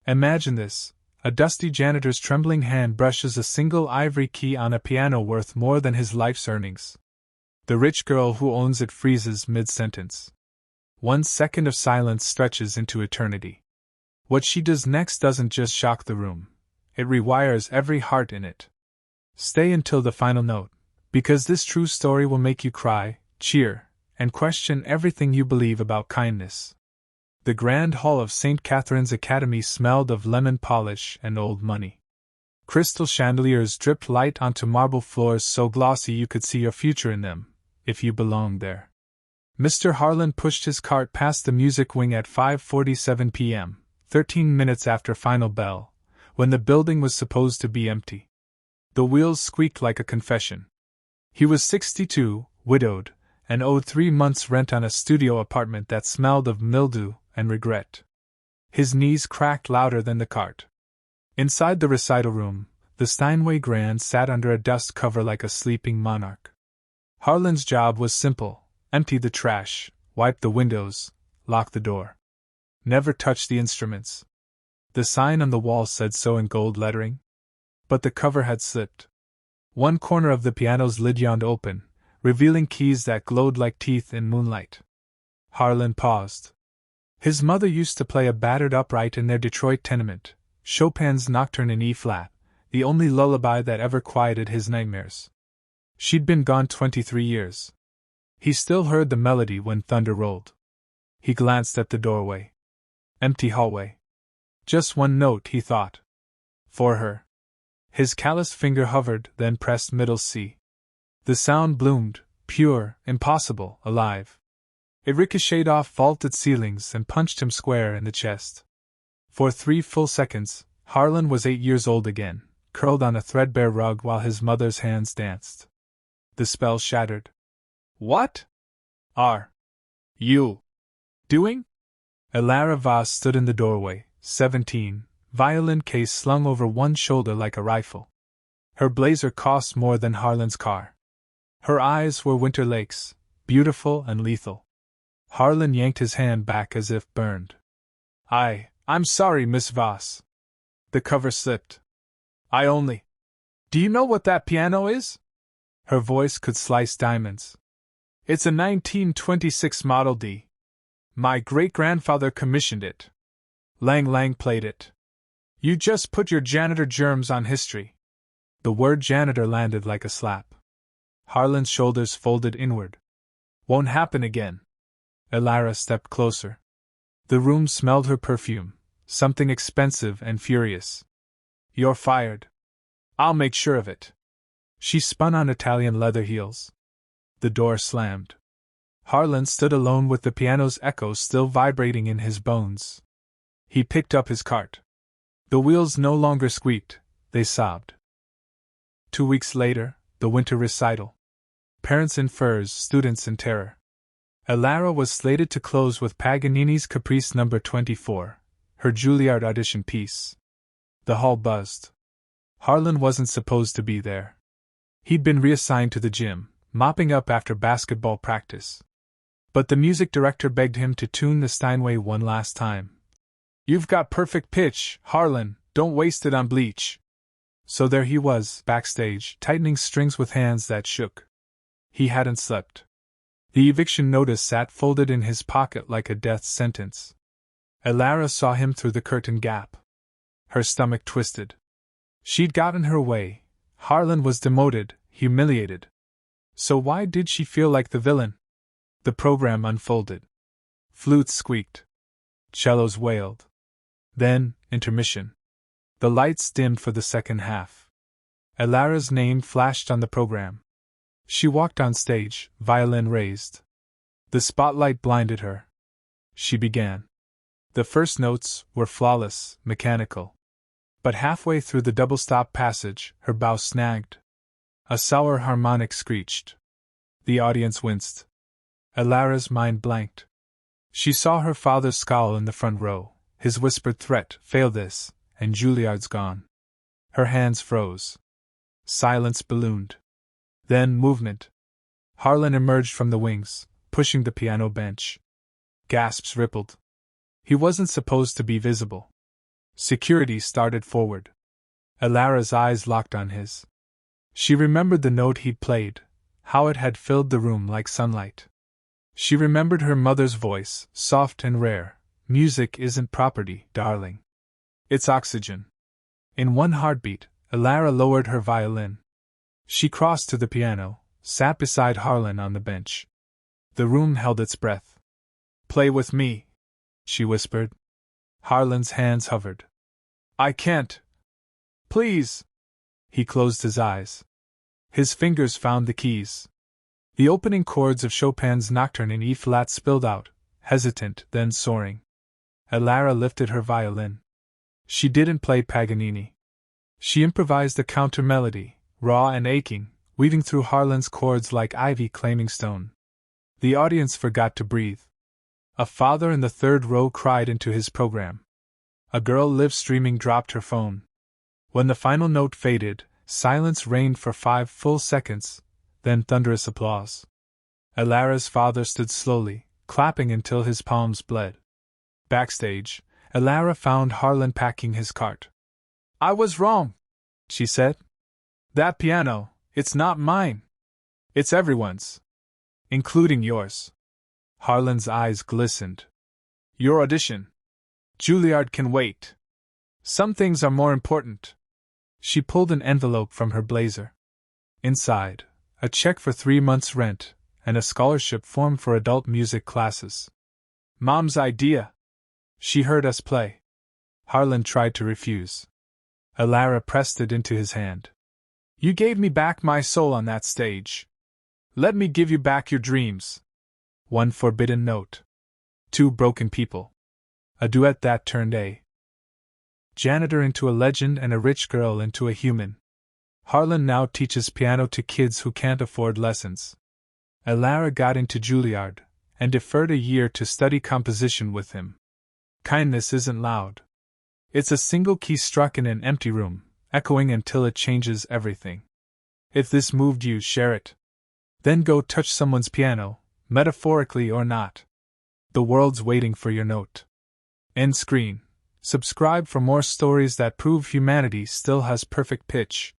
Imagine this. A dusty janitor's trembling hand brushes a single ivory key on a piano worth more than his life's earnings. The rich girl who owns it freezes mid-sentence. 1 second of silence stretches into eternity. What she does next doesn't just shock the room. It rewires every heart in it. Stay until the final note, because this true story will make you cry, cheer, and question everything you believe about kindness. The grand hall of St. Catherine's Academy smelled of lemon polish and old money. Crystal chandeliers dripped light onto marble floors so glossy you could see your future in them, if you belonged there. Mr. Harlan pushed his cart past the music wing at 5:47 p.m., 13 minutes after final bell, when the building was supposed to be empty. The wheels squeaked like a confession. He was 62, widowed, and owed 3 months' rent on a studio apartment that smelled of mildew and regret. His knees cracked louder than the cart. Inside the recital room, the Steinway Grand sat under a dust cover like a sleeping monarch. Harlan's job was simple: empty the trash, wipe the windows, lock the door. Never touch the instruments. The sign on the wall said so in gold lettering. But the cover had slipped. One corner of the piano's lid yawned open, revealing keys that glowed like teeth in moonlight. Harlan paused. His mother used to play a battered upright in their Detroit tenement, Chopin's Nocturne in E-flat, the only lullaby that ever quieted his nightmares. She'd been gone 23 years. He still heard the melody when thunder rolled. He glanced at the doorway. Empty hallway. Just one note, he thought. For her. His calloused finger hovered, then pressed middle C. The sound bloomed, pure, impossible, alive. It ricocheted off vaulted ceilings and punched him square in the chest. For 3 full seconds, Harlan was 8 years old again, curled on a threadbare rug while his mother's hands danced. The spell shattered. What are you doing? Elara Vaz stood in the doorway, 17, violin case slung over one shoulder like a rifle. Her blazer cost more than Harlan's car. Her eyes were winter lakes, beautiful and lethal. Harlan yanked his hand back as if burned. I'm sorry, Miss Voss. The cover slipped. Do you know what that piano is? Her voice could slice diamonds. It's a 1926 Model D. My great-grandfather commissioned it. Lang Lang played it. You just put your janitor germs on history. The word janitor landed like a slap. Harlan's shoulders folded inward. Won't happen again. Elara stepped closer. The room smelled her perfume, something expensive and furious. You're fired. I'll make sure of it. She spun on Italian leather heels. The door slammed. Harlan stood alone with the piano's echoes still vibrating in his bones. He picked up his cart. The wheels no longer squeaked, they sobbed. 2 weeks later, the winter recital. Parents in furs, students in terror. Elara was slated to close with Paganini's Caprice No. 24, her Juilliard audition piece. The hall buzzed. Harlan wasn't supposed to be there. He'd been reassigned to the gym, mopping up after basketball practice. But the music director begged him to tune the Steinway one last time. You've got perfect pitch, Harlan, don't waste it on bleach. So there he was, backstage, tightening strings with hands that shook. He hadn't slept. The eviction notice sat folded in his pocket like a death sentence. Elara saw him through the curtain gap. Her stomach twisted. She'd gotten her way. Harlan was demoted, humiliated. So why did she feel like the villain? The program unfolded. Flutes squeaked. Cellos wailed. Then, intermission. The lights dimmed for the second half. Elara's name flashed on the program. She walked on stage, violin raised. The spotlight blinded her. She began. The first notes were flawless, mechanical. But halfway through the double-stop passage, her bow snagged. A sour harmonic screeched. The audience winced. Elara's mind blanked. She saw her father scowl in the front row, his whispered threat, fail this, and Juilliard's gone. Her hands froze. Silence ballooned. Then movement. Harlan emerged from the wings, pushing the piano bench. Gasps rippled. He wasn't supposed to be visible. Security started forward. Alara's eyes locked on his. She remembered the note he'd played, how it had filled the room like sunlight. She remembered her mother's voice, soft and rare. Music isn't property, darling. It's oxygen. In one heartbeat, Alara lowered her violin. She crossed to the piano, sat beside Harlan on the bench. The room held its breath. "Play with me," she whispered. Harlan's hands hovered. "I can't. Please." He closed his eyes. His fingers found the keys. The opening chords of Chopin's Nocturne in E-flat spilled out, hesitant, then soaring. Alara lifted her violin. She didn't play Paganini. She improvised a counter-melody, raw and aching, weaving through Harlan's chords like ivy claiming stone. The audience forgot to breathe. A father in the third row cried into his program. A girl live-streaming dropped her phone. When the final note faded, silence reigned for 5 full seconds, then thunderous applause. Alara's father stood slowly, clapping until his palms bled. Backstage, Alara found Harlan packing his cart. "I was wrong," she said. "That piano, it's not mine. It's everyone's. Including yours." Harlan's eyes glistened. "Your audition. Juilliard can wait. Some things are more important." She pulled an envelope from her blazer. Inside, a check for 3 months' rent, and a scholarship form for adult music classes. "Mom's idea. She heard us play." Harlan tried to refuse. Alara pressed it into his hand. "You gave me back my soul on that stage. Let me give you back your dreams." One forbidden note. 2 broken people. A duet that turned a janitor into a legend and a rich girl into a human. Harlan now teaches piano to kids who can't afford lessons. Alara got into Juilliard, and deferred a year to study composition with him. Kindness isn't loud. It's a single key struck in an empty room, echoing until it changes everything. If this moved you, share it. Then go touch someone's piano, metaphorically or not. The world's waiting for your note. End screen. Subscribe for more stories that prove humanity still has perfect pitch.